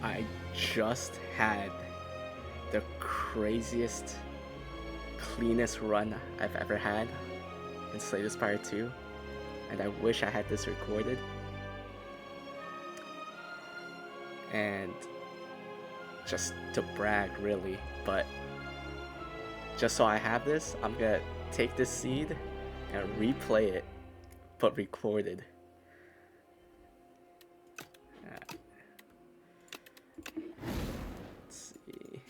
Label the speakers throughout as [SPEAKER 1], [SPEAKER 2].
[SPEAKER 1] I just had the craziest, cleanest run I've ever had in Spire 2, and I wish I had this recorded. And just to brag, really, but just so I have this, I'm gonna take this seed and replay it, but recorded. Let's see.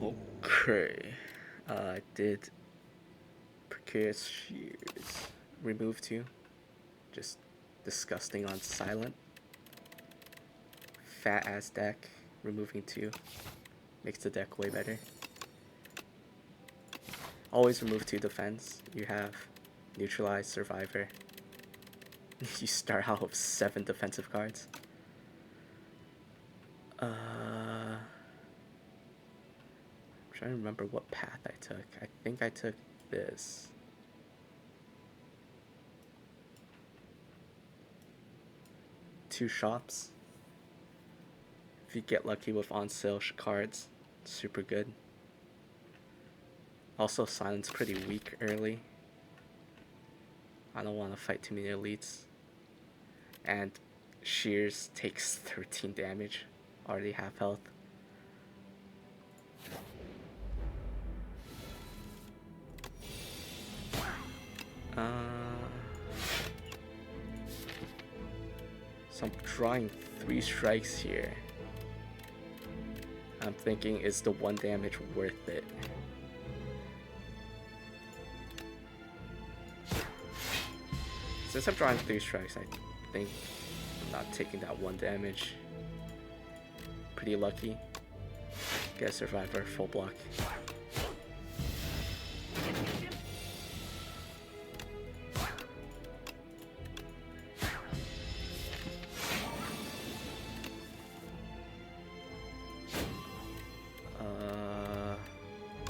[SPEAKER 1] Okay, I did precarious shears. Remove 2. Just disgusting on silent. Fat ass deck. Removing 2. Makes the deck way better. Always remove 2 defense. You have neutralize, survivor. You start out with 7 defensive cards. I'm trying to remember what path I took. I think I took this. Two shops. If you get lucky with on sale cards, super good. Also, silence pretty weak early. I don't want to fight too many elites. And shears takes 13 damage, already half health. So I'm drawing 3 strikes here. I'm thinking, is the 1 damage worth it? Since I'm drawing 3 strikes, I think I'm not taking that 1 damage. Pretty lucky. Get a survivor, full block.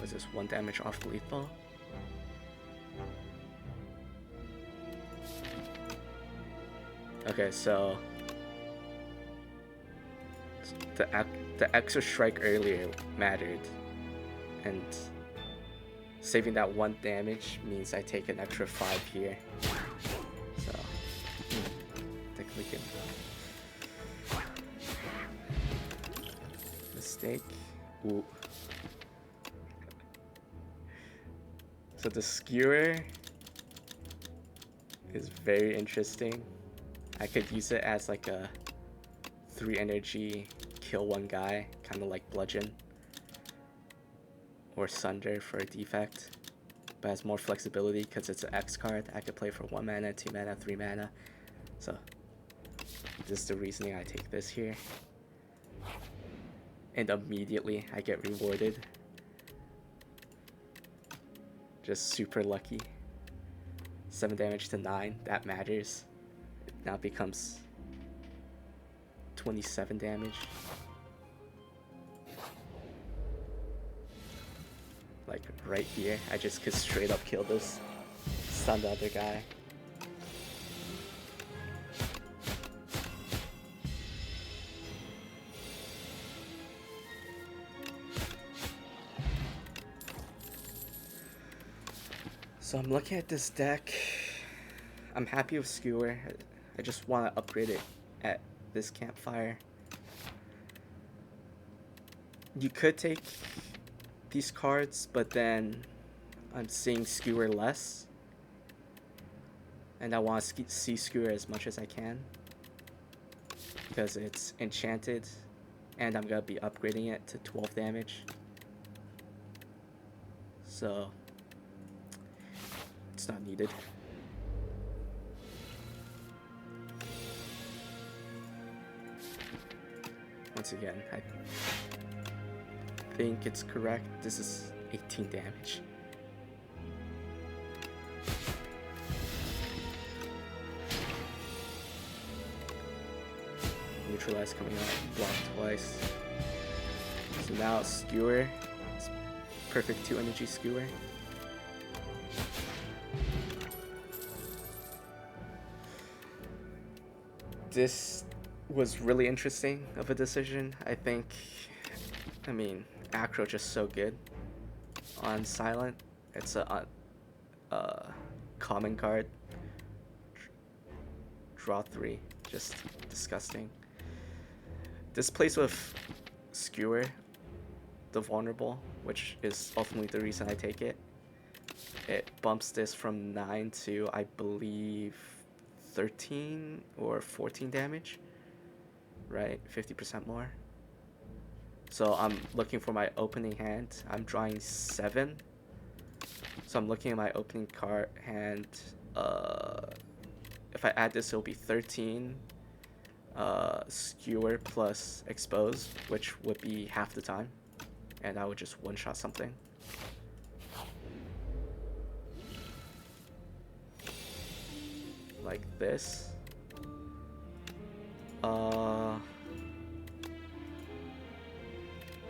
[SPEAKER 1] Was this 1 damage off lethal? Okay, so the extra strike earlier mattered, and saving that 1 damage means I take an extra 5 here. So think we can mistake. Ooh. So the skewer is very interesting. I could use it as like a 3 energy kill 1 guy, kind of like bludgeon or sunder for a defect, but has more flexibility because it's an X card. I could play for 1 mana, 2 mana, 3 mana. So this is the reasoning I take this here, and immediately I get rewarded. Just super lucky. 7 damage to 9, that matters. It now becomes 27 damage. Like right here, I just could straight up kill this, stun the other guy. So I'm looking at this deck. I'm happy with Skewer. I just want to upgrade it at this campfire. You could take these cards, but then I'm seeing Skewer less, and I want to see Skewer as much as I can because it's enchanted, and I'm gonna be upgrading it to 12 damage. So it's not needed. Once again, I think it's correct. This is 18 damage. neutralize coming out, block twice. So now skewer. It's perfect 2 energy skewer. This was really interesting of a decision. I mean, Acro just so good on silent. It's a common card. Draw 3, just disgusting. This plays with Skewer, the vulnerable, which is ultimately the reason I take it. It bumps this from 9 to, I believe, 13 or 14 damage, right? 50% more. So I'm looking for my opening hand. I'm drawing 7. So I'm looking at my opening card hand. If I add this, it'll be 13. Skewer plus expose, which would be half the time, and I would just one-shot something. Like this. But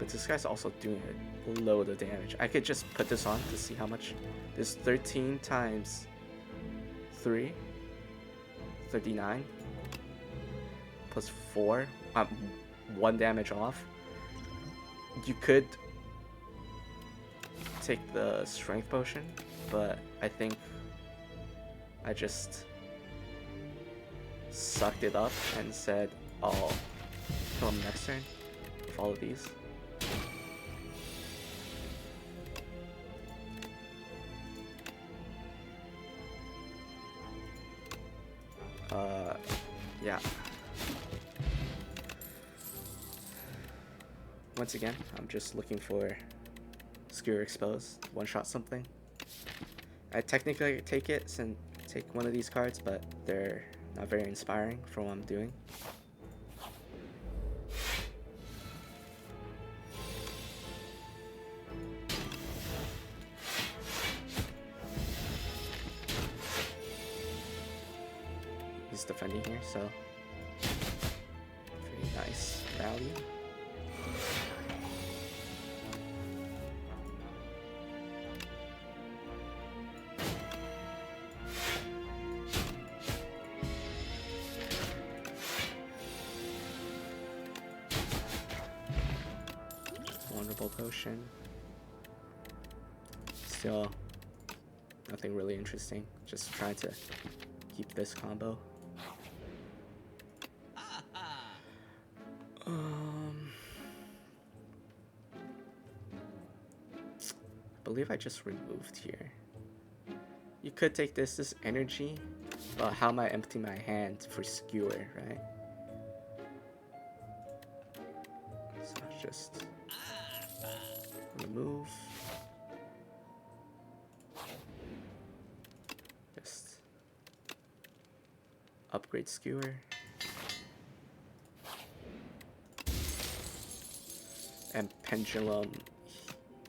[SPEAKER 1] this guy's also doing a load of damage. I could just put this on to see how much. This 13 times 3, 39, plus 4, 1 damage off. You could take the strength potion, but I think I just sucked it up and said I'll kill him next turn with all of these. Yeah. Once again, I'm just looking for Skewer Expose, one-shot something. I technically take it and take one of these cards, but they're not very inspiring for what I'm doing. He's defending here, so very nice rally. Vulnerable potion. Still nothing really interesting. Just trying to keep this combo. I believe I just removed here. You could take this energy, but how am I emptying my hand for Skewer, right? So just remove. Just upgrade Skewer. And Pendulum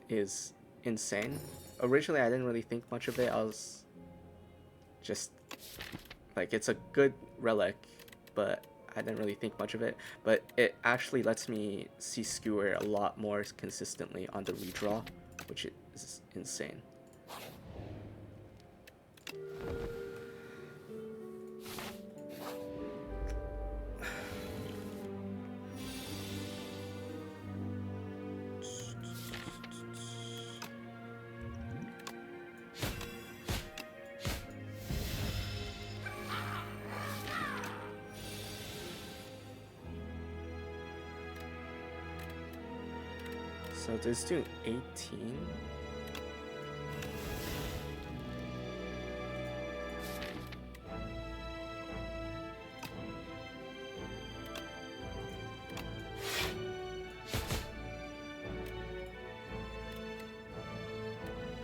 [SPEAKER 1] is insane. Originally, I didn't really think much of it. I was just like, it's a good relic, but I didn't really think much of it. But it actually lets me see Skewer a lot more consistently on the redraw, which is insane. So this is doing 18.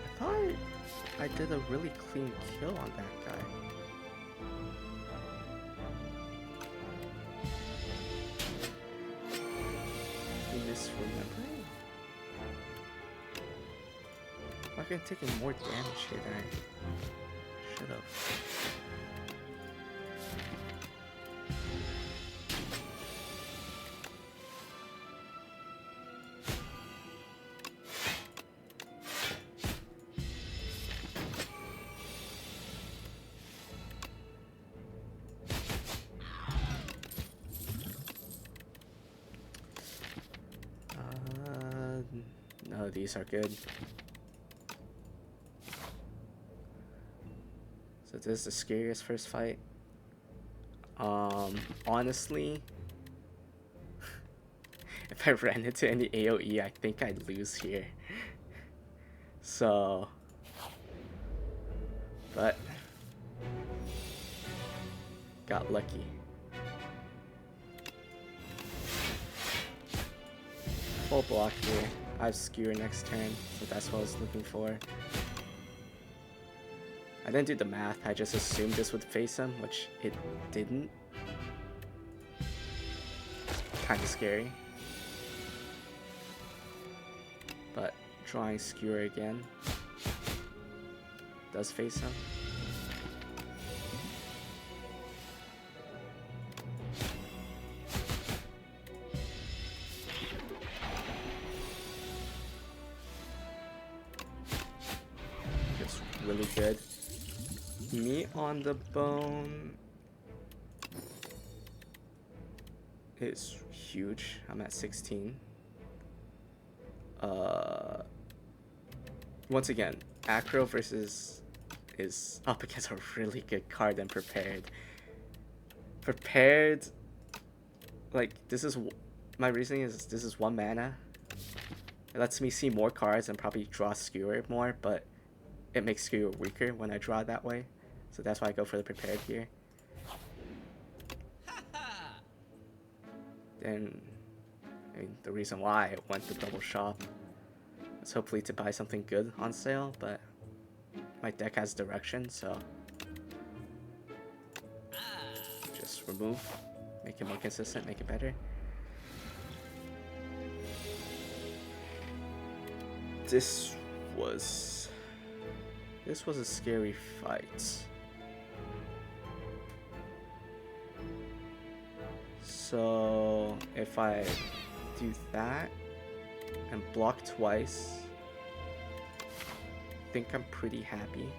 [SPEAKER 1] I thought I did a really clean kill on that guy. Am I misremembering? I'm taking more damage here than I should have. of these are good. So this is the scariest first fight. Honestly, if I ran into any AoE, I think I'd lose here. So, but got lucky. Full block here. I have Skewer next turn, so that's what I was looking for. I didn't do the math, I just assumed this would face him, which it didn't. Kinda scary. But drawing Skewer again does face him. It's really good. Meat on the bone is huge. I'm at 16. Once again, Acro versus is up against a really good card and Prepared. Prepared, like, this is, my reasoning is this is 1 mana. It lets me see more cards and probably draw Skewer more, but it makes Skewer weaker when I draw that way. So that's why I go for the Prepared here. Then, I mean, the reason why I went to double shop was hopefully to buy something good on sale, but my deck has direction, so just remove, make it more consistent, make it better. This was a scary fight. So if I do that and block twice, I think I'm pretty happy.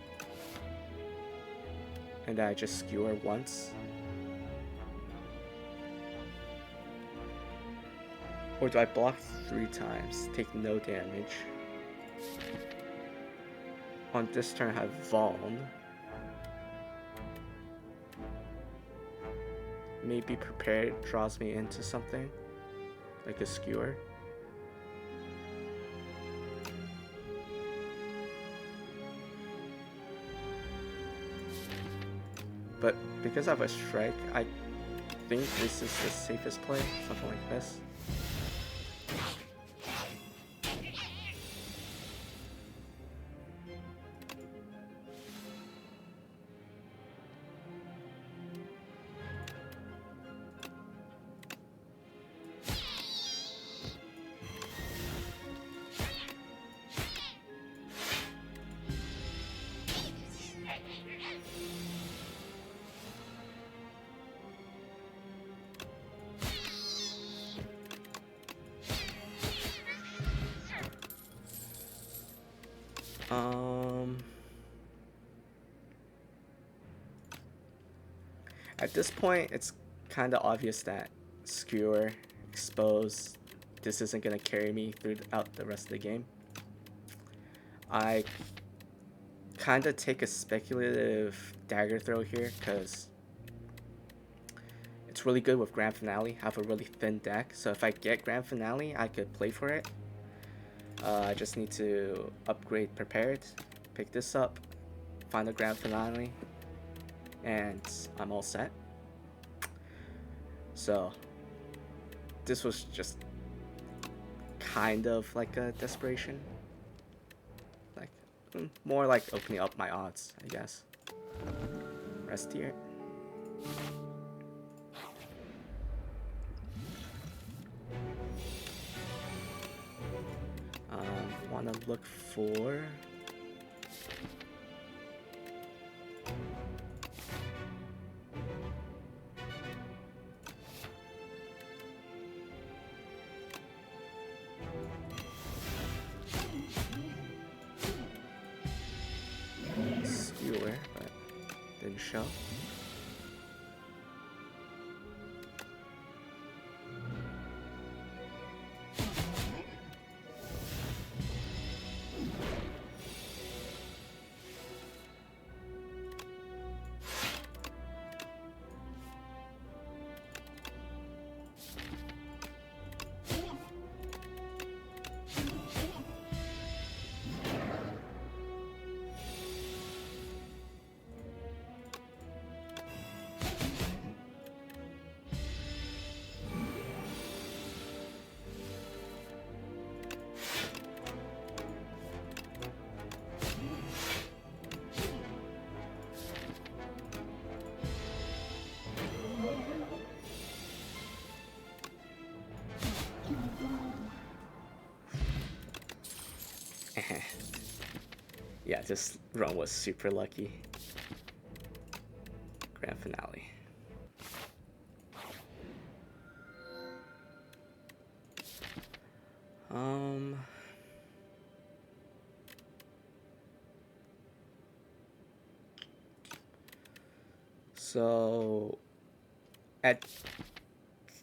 [SPEAKER 1] And I just Skewer once. Or do I block 3 times, take no damage? On this turn I have Vaughn. Maybe Prepared draws me into something, like a Skewer. But because I have a Strike, I think this is the safest play, something like this. At this point, it's kind of obvious that Skewer, Expose, this isn't going to carry me throughout the rest of the game. I kind of take a speculative Dagger Throw here because it's really good with Grand Finale. I have a really thin deck, so if I get Grand Finale, I could play for it. I just need to upgrade Prepared, pick this up, find a Grand Finale, and I'm all set. So this was just kind of like a desperation, like more like opening up my odds, I guess. Rest here. Want to look for Skewer, but didn't show. Yeah, this run was super lucky. Grand finale. So at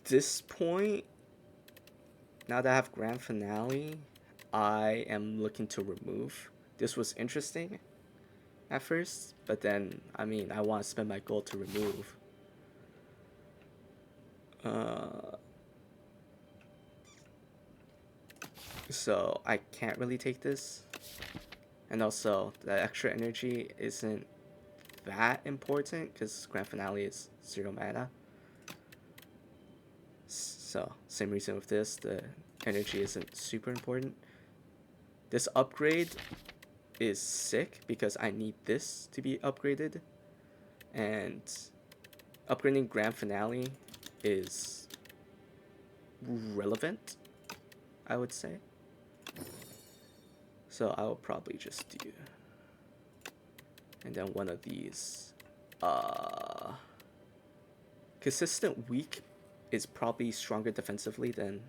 [SPEAKER 1] this point, now that I have grand finale, I am looking to remove. This was interesting at first, but then, I mean, I want to spend my gold to remove. So I can't really take this. And also, the extra energy isn't that important because grand finale is 0 mana. So, same reason with this, the energy isn't super important. This upgrade is sick because I need this to be upgraded. And upgrading grand finale is relevant, I would say. So I will probably just do, and then one of these. Consistent weak is probably stronger defensively than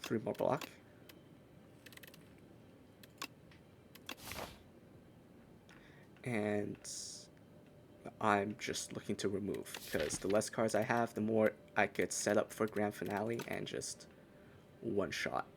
[SPEAKER 1] 3 more block. And I'm just looking to remove because the less cards I have, the more I could set up for grand finale and just one shot.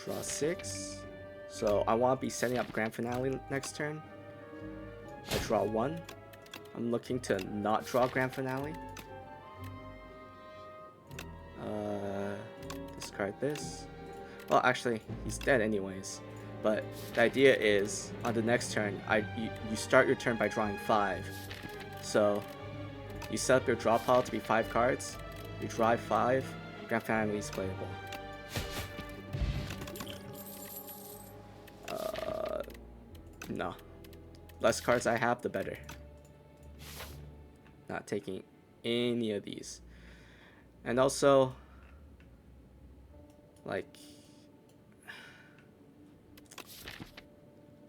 [SPEAKER 1] Draw 6. So I want to be setting up grand finale next turn. I draw 1. I'm looking to not draw grand finale. Discard this. Well, actually, he's dead anyways. But the idea is, on the next turn, you start your turn by drawing 5. So you set up your draw pile to be 5 cards. You draw 5. Grand finale is playable. No. Less cards I have, the better. Not taking any of these. And also, like,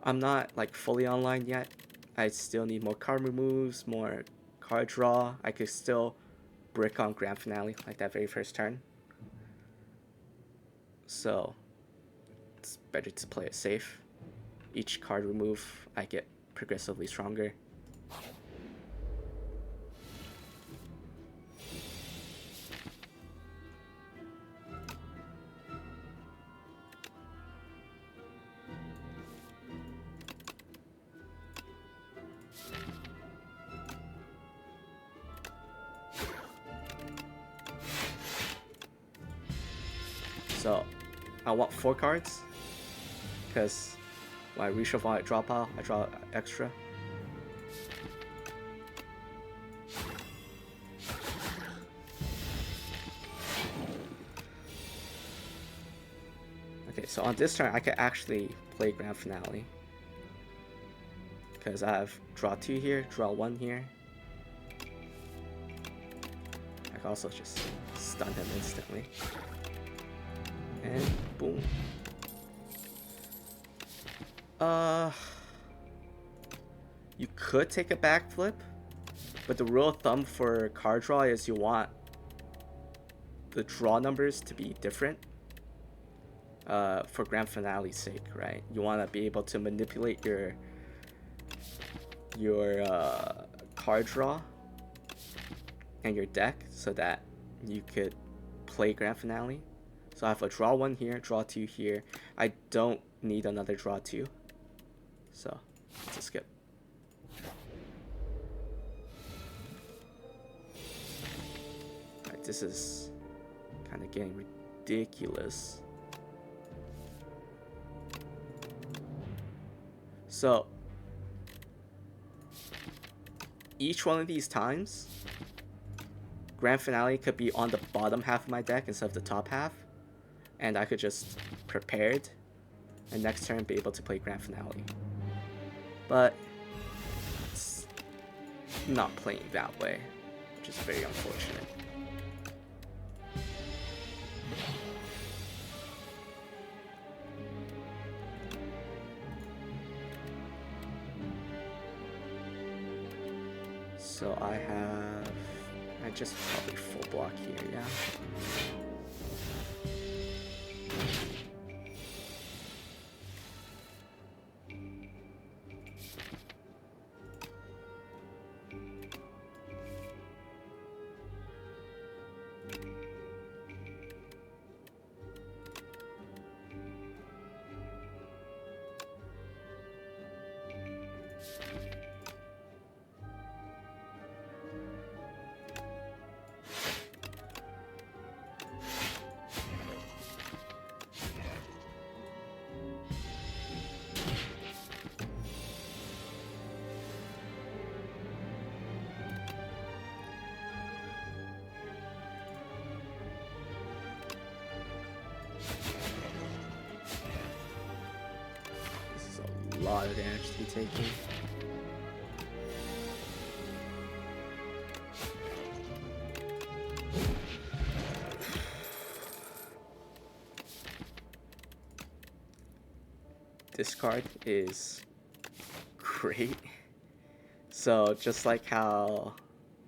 [SPEAKER 1] I'm not like fully online yet. I still need more card removes, more card draw. I could still brick on grand finale like that very first turn. So it's better to play it safe. Each card remove, I get progressively stronger. So I want 4 cards because when I reshuffle my draw pile, I draw extra. Okay, so on this turn, I can actually play grand finale. Because I have draw 2 here, draw 1 here. I can also just stun him instantly. And boom. You could take a backflip, but the rule of thumb for card draw is you want the draw numbers to be different for grand finale's sake, right? You want to be able to manipulate your card draw and your deck so that you could play Grand Finale. So I have a draw 1 here, draw 2 here. I don't need another draw 2. So let's just skip. Alright, this is kind of getting ridiculous. So each one of these times, Grand Finale could be on the bottom half of my deck instead of the top half, and I could just prepare it, and next turn be able to play Grand Finale. But it's not playing that way, which is very unfortunate. So I just probably full block here, yeah. A lot of damage to be taken. This card is great. So just like how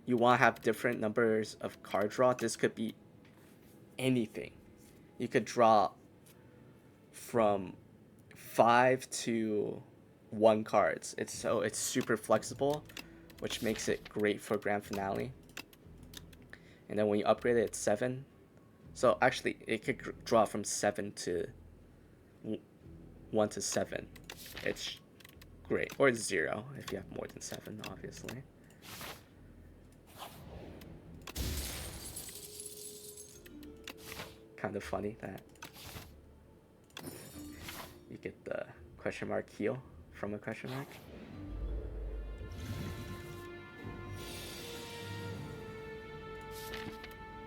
[SPEAKER 1] you want to have different numbers of card draw, this could be anything. You could draw from 5 to 1 cards. It's super flexible, which makes it great for Grand Finale. And then when you upgrade it, it's 7. So actually, it could draw from 7 to 1 to 7. It's great. Or 0 if you have more than 7, obviously. Kind of funny that you get the question mark heal from a question mark.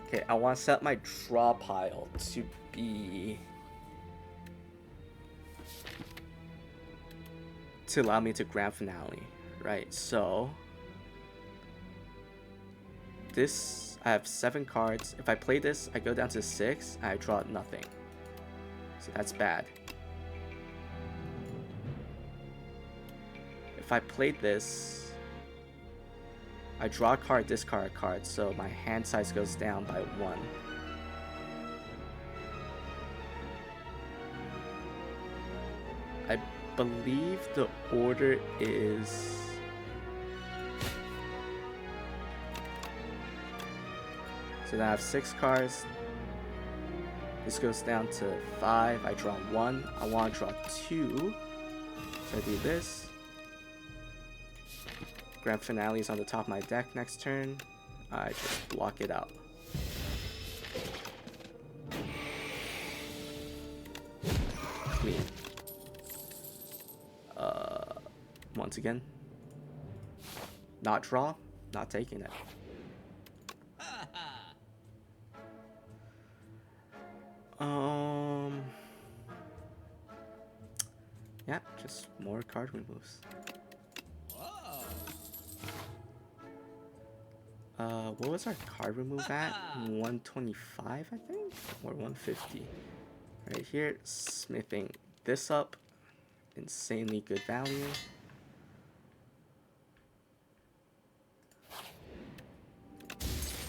[SPEAKER 1] Okay, I want to set my draw pile to be to allow me to Grand Finale, right? So this, I have 7 cards. If I play this, I go down to 6. I draw nothing, so that's bad. If I played this, I draw a card, discard a card, so my hand size goes down by 1. I believe the order is... So now I have 6 cards. This goes down to 5. I draw 1. I want to draw 2. So I do this. Grand Finale is on the top of my deck next turn. I just block it out. Clean. Once again, not draw, not taking it. Yeah, just more card removes. What was our card remove at? 125, I think? Or 150. Right here, smithing this up. Insanely good value.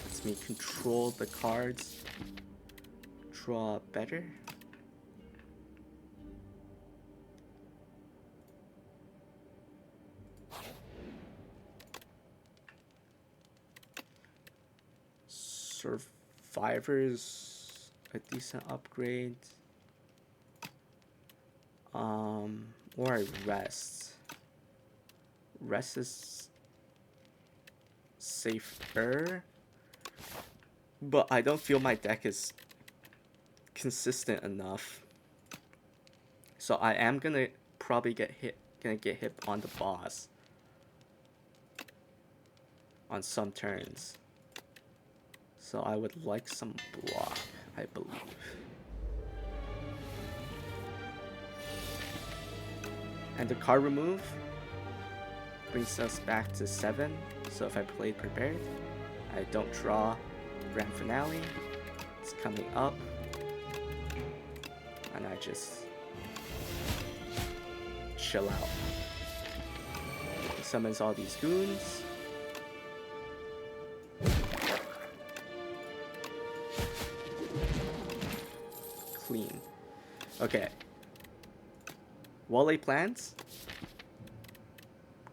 [SPEAKER 1] Lets me control the cards. Draw better. Survivor's a decent upgrade. Or I rest. Rest is safer, but I don't feel my deck is consistent enough. So I am gonna probably get hit on the boss on some turns. So I would like some block, I believe. And the card remove brings us back to 7. So if I played prepared, I don't draw Grand Finale. It's coming up. And I just chill out. Summons all these goons. Clean. Okay. Wale plans.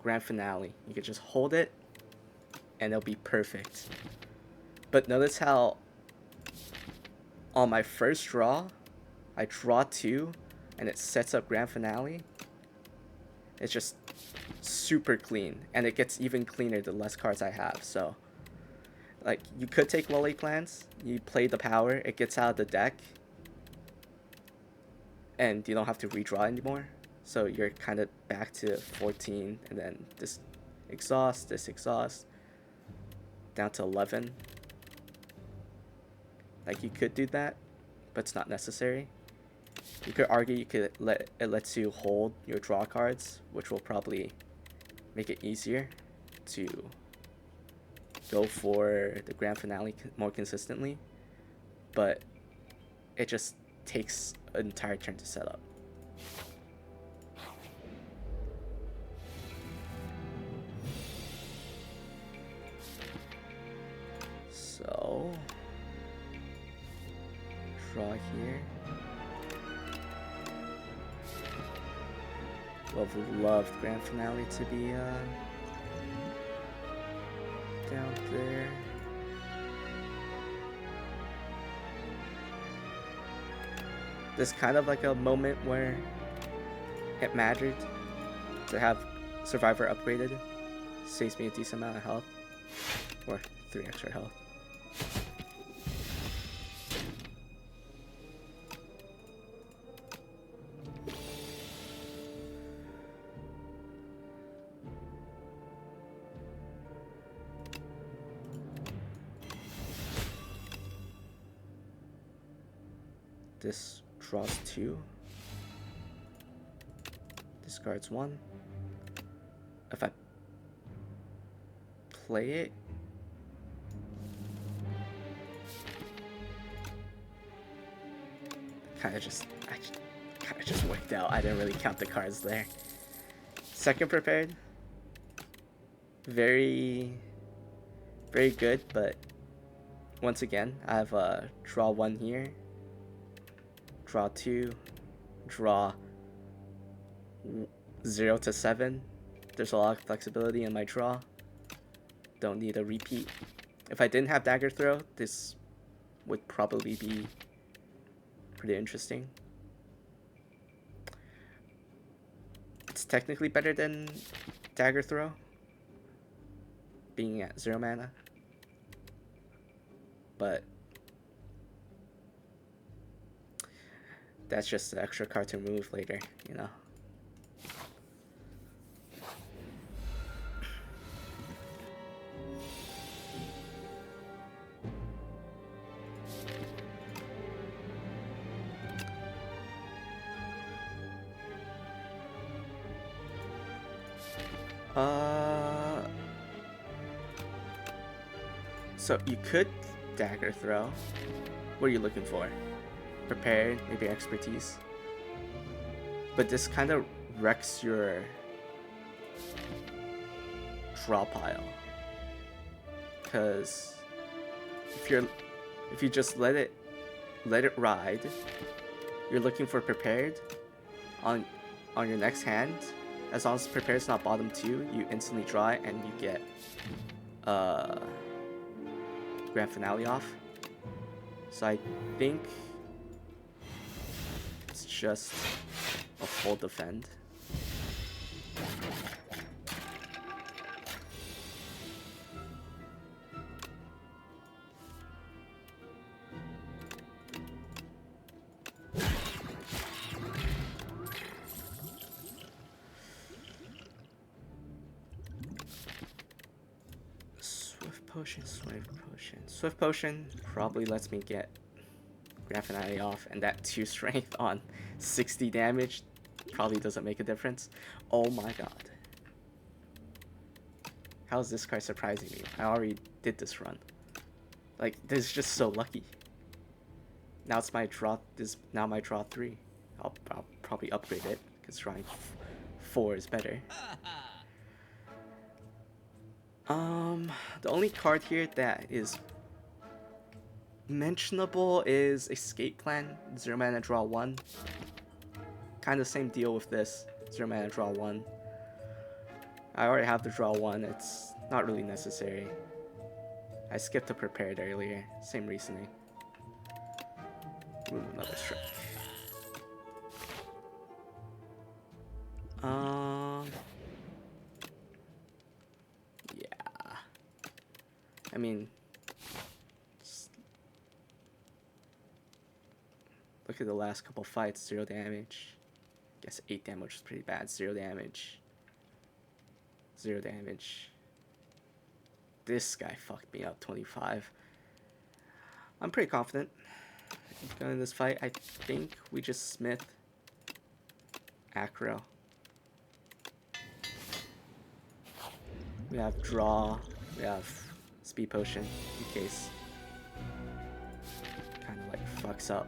[SPEAKER 1] Grand Finale. You can just hold it and it'll be perfect. But notice how on my first draw, I draw 2 and it sets up Grand Finale. It's just super clean, and it gets even cleaner the less cards I have. So like, you could take Wale plans, you play the power, it gets out of the deck, and you don't have to redraw anymore. So you're kind of back to 14, and then this exhaust, down to 11. Like, you could do that, but it's not necessary. You could argue it lets you hold your draw cards, which will probably make it easier to go for the Grand Finale more consistently, but it just takes an entire turn to set up. So, draw here. Would love Grand Finale to be down there. This kind of like a moment where it mattered to have Survivor upgraded. Saves me a decent amount of health, or 3 extra health. This draws 2. Discards 1. If I play it, kind of just worked out. I didn't really count the cards there. Second prepared, very good, but once again, I have a draw 1 here. Draw 2, draw 0 to 7. There's a lot of flexibility in my draw. Don't need a repeat. If I didn't have Dagger Throw, this would probably be pretty interesting. It's technically better than Dagger Throw, being at 0 mana. But that's just the extra card to remove later, you know. So you could Dagger Throw. What are you looking for? Prepared, maybe expertise. But this kind of wrecks your draw pile, because if you just let it ride, you're looking for prepared on your next hand. As long as prepared is not bottom 2, you instantly draw it and you get Grand Finale off. So I think it's just a full defend. Swift Potion probably lets me get Grand Finale off, and that 2 strength on 60 damage probably doesn't make a difference. Oh my god. How is this card surprising me? I already did this run. Like, this is just so lucky. Now it's my draw. This now my draw 3. I'll probably upgrade it because drawing 4 is better. The only card here that is mentionable is Escape Plan. 0 mana, draw 1. Kind of same deal with this. 0 mana, draw 1. I already have the draw 1. It's not really necessary. I skipped the prepared earlier. Same reasoning. Ooh, another strike. Yeah. I mean, look at the last couple fights. 0 damage. Guess 8 damage is pretty bad. 0 damage. 0 damage. This guy fucked me up. 25. I'm pretty confident going in this fight. I think we just Smith Acro. We have draw. We have speed potion in case kind of like fucks up.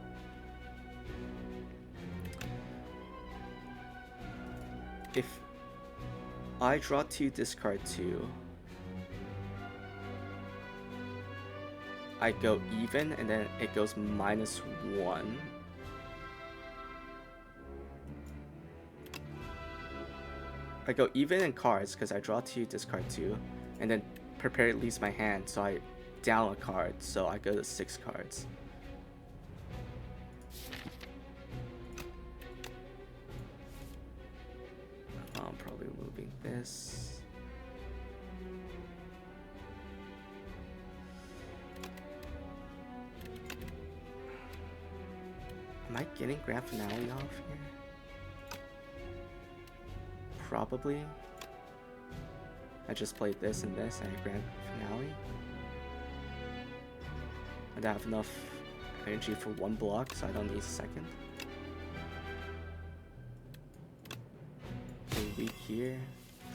[SPEAKER 1] If I draw 2, discard 2, I go even, and then it goes -1. I go even in cards because I draw 2, discard 2, and then prepare leaves my hand, so I down a card, so I go to 6 cards. I'm probably removing this. Am I getting Grand Finale off here? Probably. I just played this and this and I Grand Finale. I have enough energy for 1 block, so I don't need a second. Okay, weak here.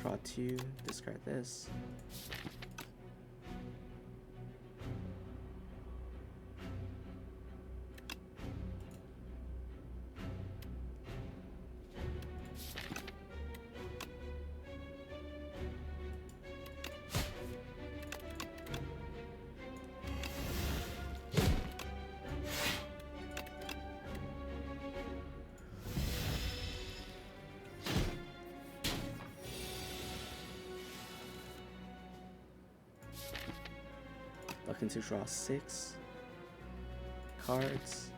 [SPEAKER 1] Draw 2, discard this. Looking to draw 6 cards.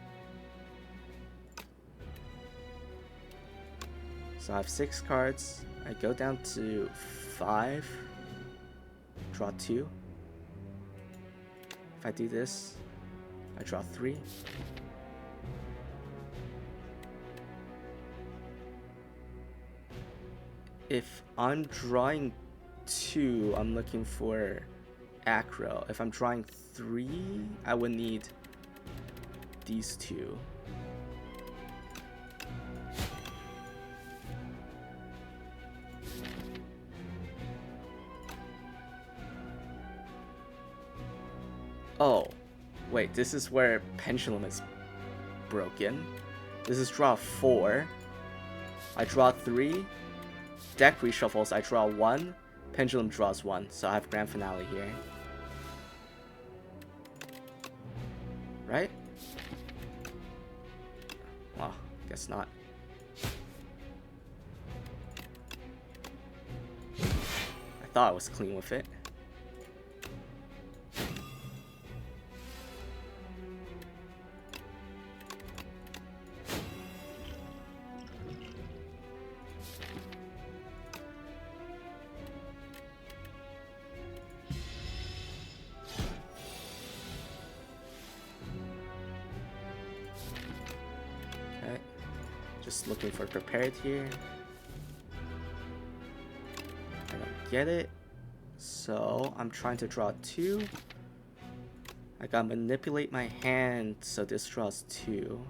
[SPEAKER 1] So I have 6 cards. I go down to 5. Draw 2. If I do this, I draw 3. If I'm drawing 2, I'm looking for Acro. If I'm drawing 3, I would need these 2. Oh, wait, this is where Pendulum is broken. This is draw 4. I draw 3. Deck reshuffles, I draw 1. Pendulum draws 1, so I have Grand Finale here. Right? Well, guess not. I thought I was clean with it. Just looking for prepared here. I don't get it. So I'm trying to draw 2. I gotta manipulate my hand so this draws 2.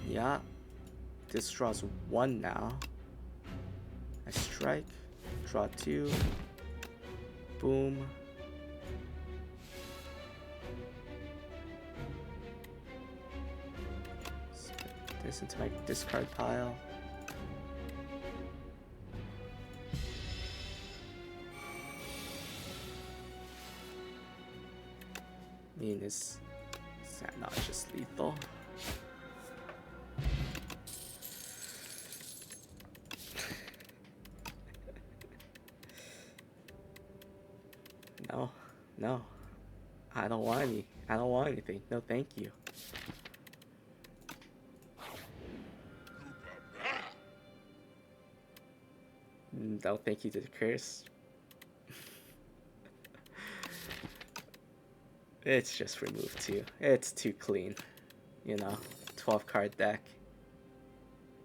[SPEAKER 1] Yeah. This draws 1 now. I strike. Draw 2. Boom. Put this into my discard pile. I mean, is that not just lethal? No, no. I don't want any. I don't want anything. No, thank you. No, thank you to the curse. It's just remove 2. It's too clean. You know, 12 card deck.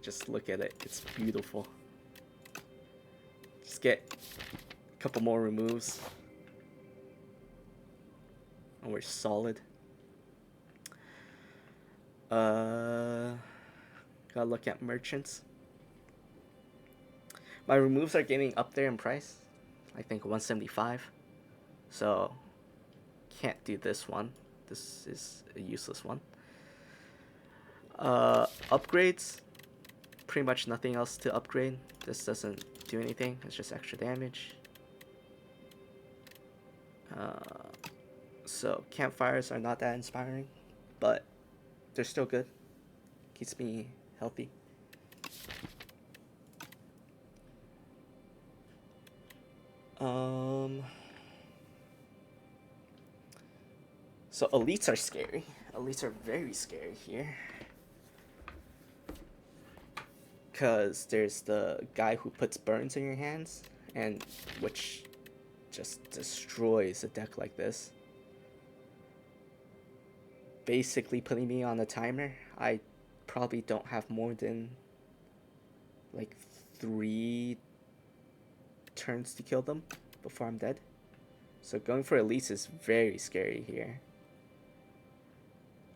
[SPEAKER 1] Just look at it. It's beautiful. Just get a couple more removes. And we're solid. Gotta look at merchants. My removes are getting up there in price. I think 175. So can't do this one. This is a useless one. Upgrades. Pretty much nothing else to upgrade. This doesn't do anything. It's just extra damage. So campfires are not that inspiring, but they're still good. Keeps me healthy. So elites are scary. Elites are very scary here. Because there's the guy who puts burns in your hands, and which just destroys a deck like this. Basically putting me on a timer. I probably don't have more than like 3 turns to kill them before I'm dead. So going for elites is very scary here.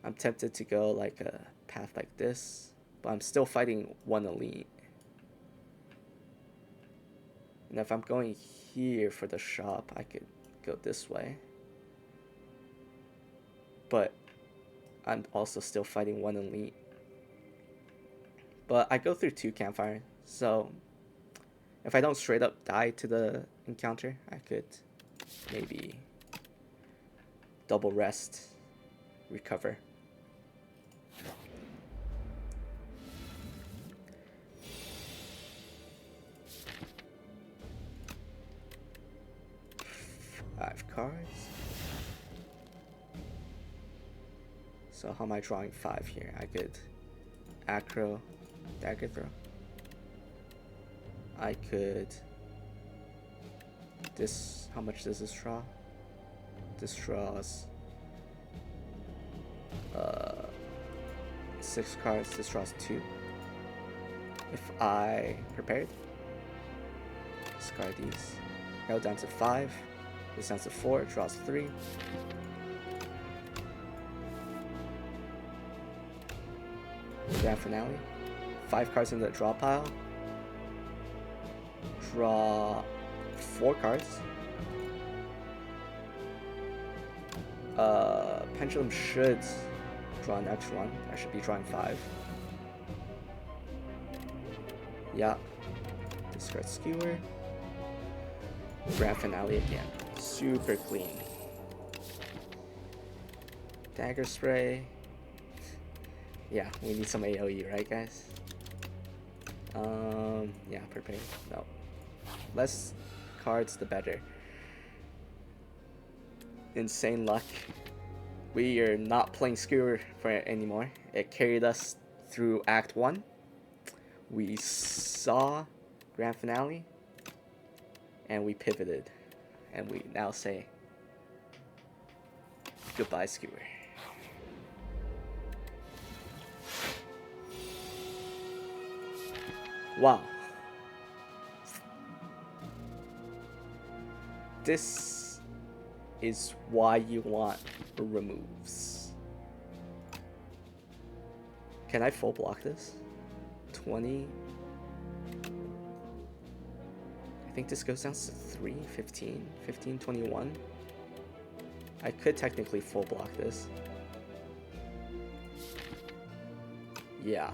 [SPEAKER 1] I'm tempted to go like a path like this, but I'm still fighting 1 elite. And if I'm going here for the shop, I could go this way. But I'm also still fighting 1 elite. But I go through 2 campfire, so if I don't straight up die to the encounter, I could maybe double rest, recover. Five cards. So how am I drawing 5 here? I could acro, dagger throw. I could this. How much does this draw? This draws 6 cards. This draws 2. If I prepared, discard these. Go down to 5. This down to 4. Draws 3. Grand finale. 5 cards in the draw pile. Draw 4 cards. Pendulum should draw an extra one. I should be drawing 5. Yeah. Discard skewer. Grand finale again. Super clean. Dagger spray. Yeah, we need some AoE, right guys? Yeah, prepare. No. Less cards, the better. Insane luck. We are not playing Skewer for it anymore. It carried us through Act 1. We saw Grand Finale. And we pivoted. And we now say goodbye, Skewer. Wow. This is why you want removes. Can I full block this? 20. I think this goes down to 3, 15, 15, 21. I could technically full block this. Yeah.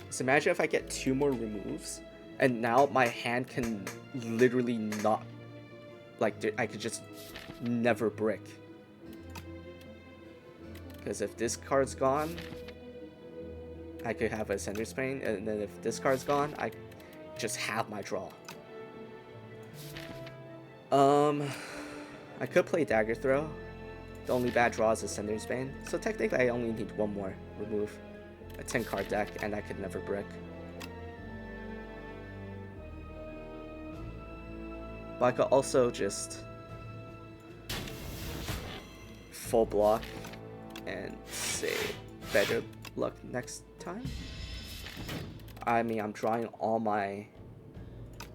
[SPEAKER 1] So imagine if I get 2 more removes, and now my hand can literally not, like, I could just never brick. Because if this card's gone, I could have a Sender Spain, and then if this card's gone, I just have my draw. I could play Dagger Throw. The only bad draw is a Sender's Bane, so technically I only need 1 more remove. A 10 card deck, and I could never brick. But I could also just full block and say better luck next time. I mean, I'm drawing all my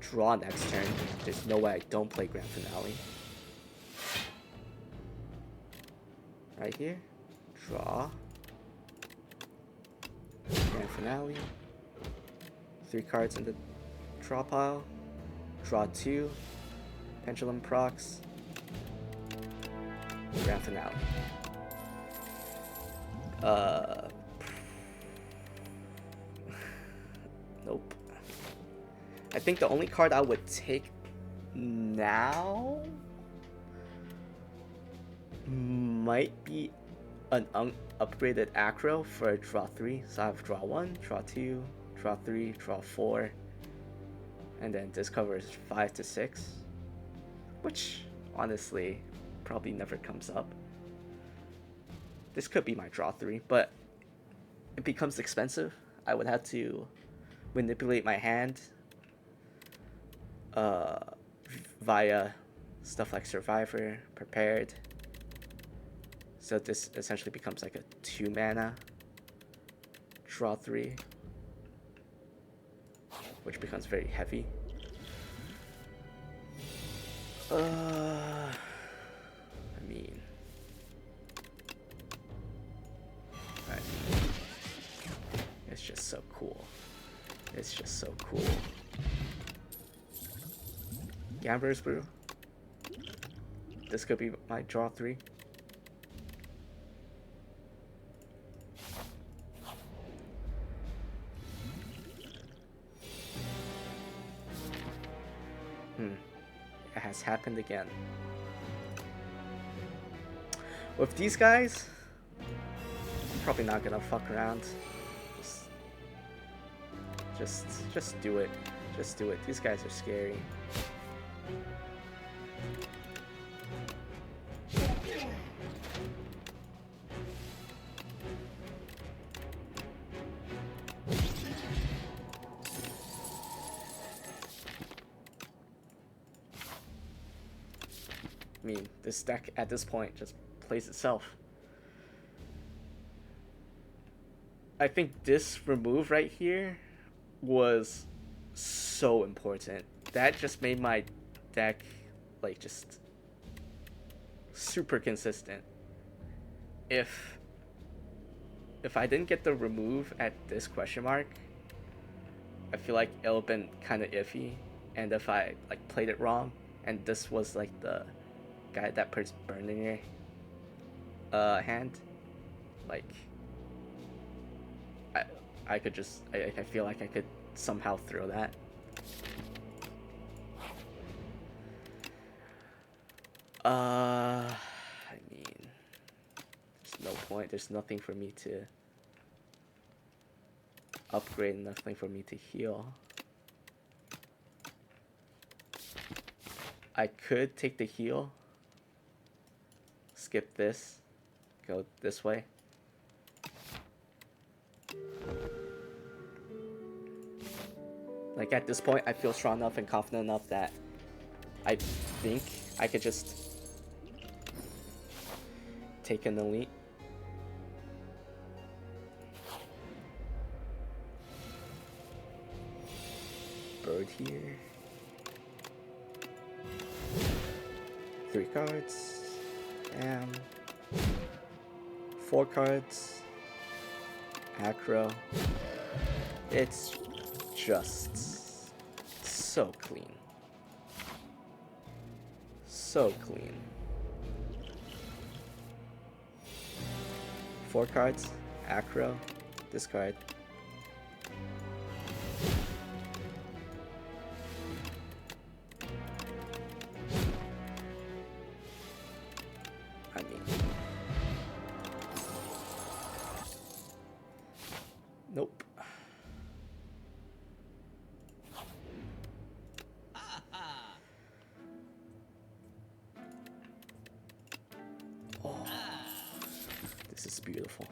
[SPEAKER 1] draw next turn. There's no way I don't play Grand Finale. Right here, draw, Grand Finale, 3 cards in the draw pile, draw 2, Pendulum procs, Grand Finale. Nope. I think the only card I would take now might be an upgraded Acro for draw 3. So I have draw 1, draw 2, draw 3, draw 4, and then this covers 5 to 6, which honestly probably never comes up. This could be my draw 3, but it becomes expensive. I would have to manipulate my hand via stuff like Survivor, Prepared. So this essentially becomes like a 2 mana draw 3, which becomes very heavy. I mean, it's just so cool. It's just so cool. Gambler's Brew. This could be my draw 3. It has happened again. With these guys, I'm probably not gonna fuck around. Just do it. Just do it. These guys are scary. I mean, this deck at this point just plays itself. I think this remove right here was so important. That just made my deck like just super consistent. If I didn't get the remove at this question mark, I feel like it would have been kind of iffy. And if I like played it wrong, and this was like the guy that puts burn in your hand, like I could just I feel like I could somehow throw that. I mean, there's no point. There's nothing for me to upgrade, nothing for me to heal. I could take the heal, skip this, go this way. Like at this point, I feel strong enough and confident enough that I think I could just take an elite. bird here. 3 cards. Bam. 4 cards. Acro. It's just so clean. So clean. 4 cards. Acro. Discard. I mean, nope. Oh, this is beautiful.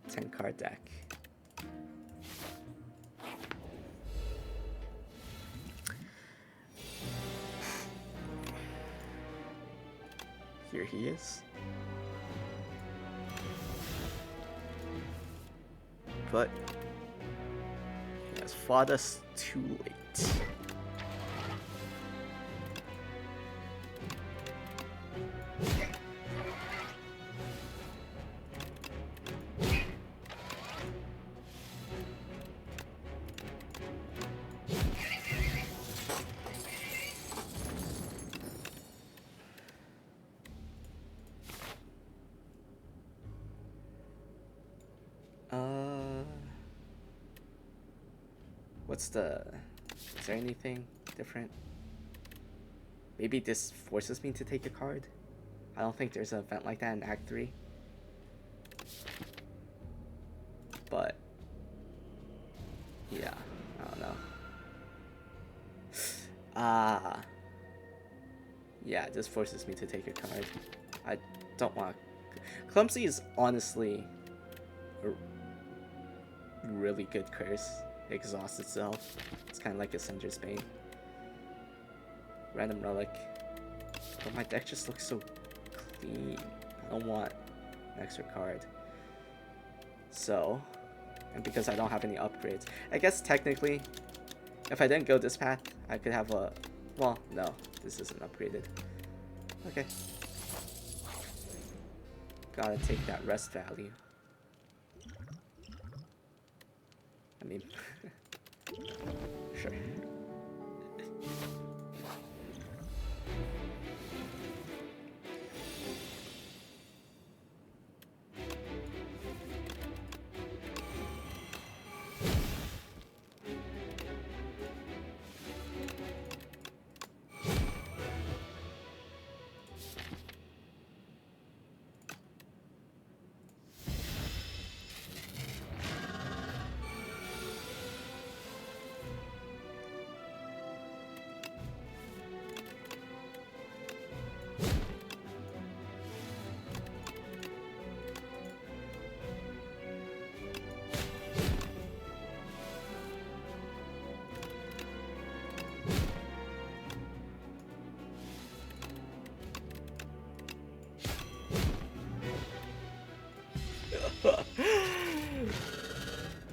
[SPEAKER 1] 10 card deck. Here he is. But he has fought us too late. What's the... Is there anything different? Maybe this forces me to take a card? I don't think there's an event like that in Act 3. But... yeah, I don't know. Yeah, this forces me to take a card. I don't want... Clumsy is honestly a really good curse. It exhausts itself. It's kind of like a Sender's Bane. Random Relic. But my deck just looks so clean. I don't want an extra card. So, and because I don't have any upgrades, I guess technically, if I didn't go this path, I could have a... Well, no, this isn't upgraded. Okay. Gotta take that rest value. I mean, sure.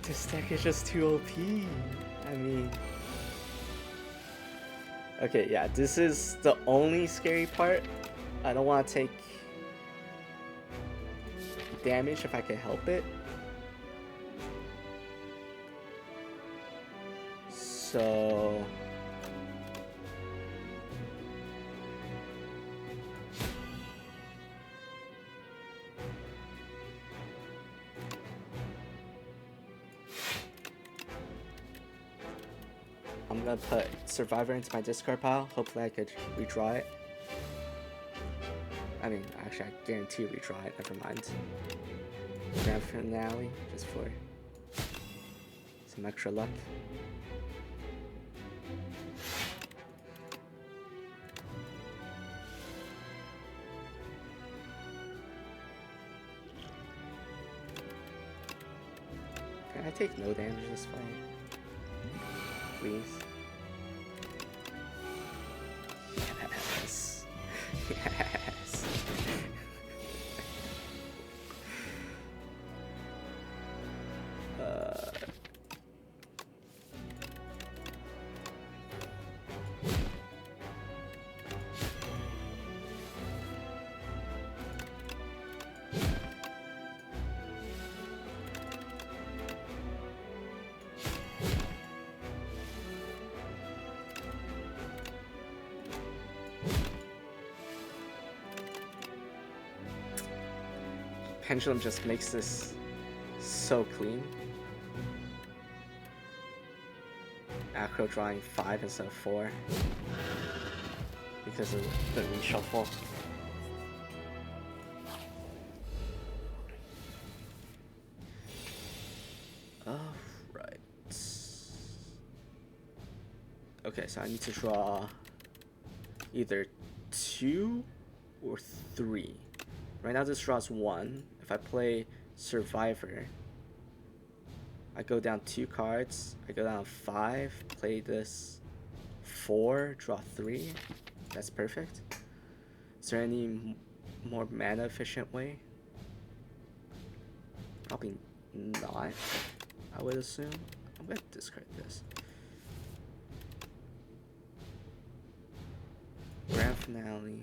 [SPEAKER 1] This deck is just too OP. I mean... Okay, yeah, this is the only scary part. I don't want to take damage if I can help it. So... I'm gonna put Survivor into my discard pile. Hopefully I could redraw it. I mean, actually I guarantee redraw it, never mind. Grand Finale, just for some extra luck. Can I take no damage this fight? Please. Yes. Yes. Pendulum just makes this so clean. Acro drawing 5 instead of 4 because of the reshuffle. Alright. Okay, so I need to draw either 2 or 3. Right now this draws 1. If I play Survivor, I go down 2 cards, I go down 5, play this 4, draw 3. That's perfect. Is there any more mana efficient way? Probably not, I would assume. I'm gonna discard this. Grand Finale.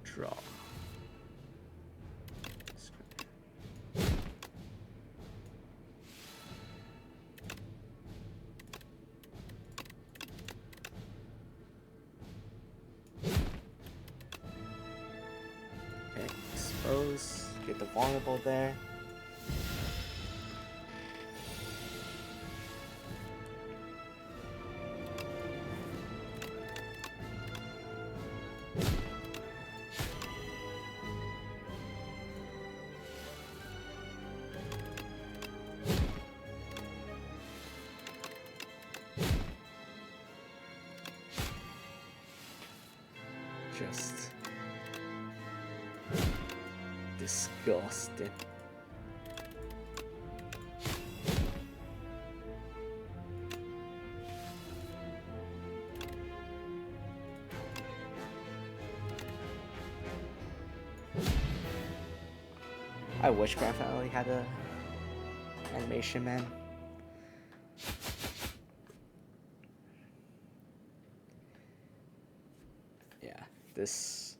[SPEAKER 1] Draw. Okay, expose. Get the vulnerable there. Just disgusting. I wish Grand Finale had a animation, man. Yeah, this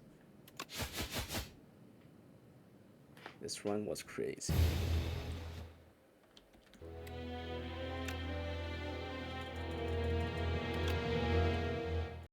[SPEAKER 1] run was crazy.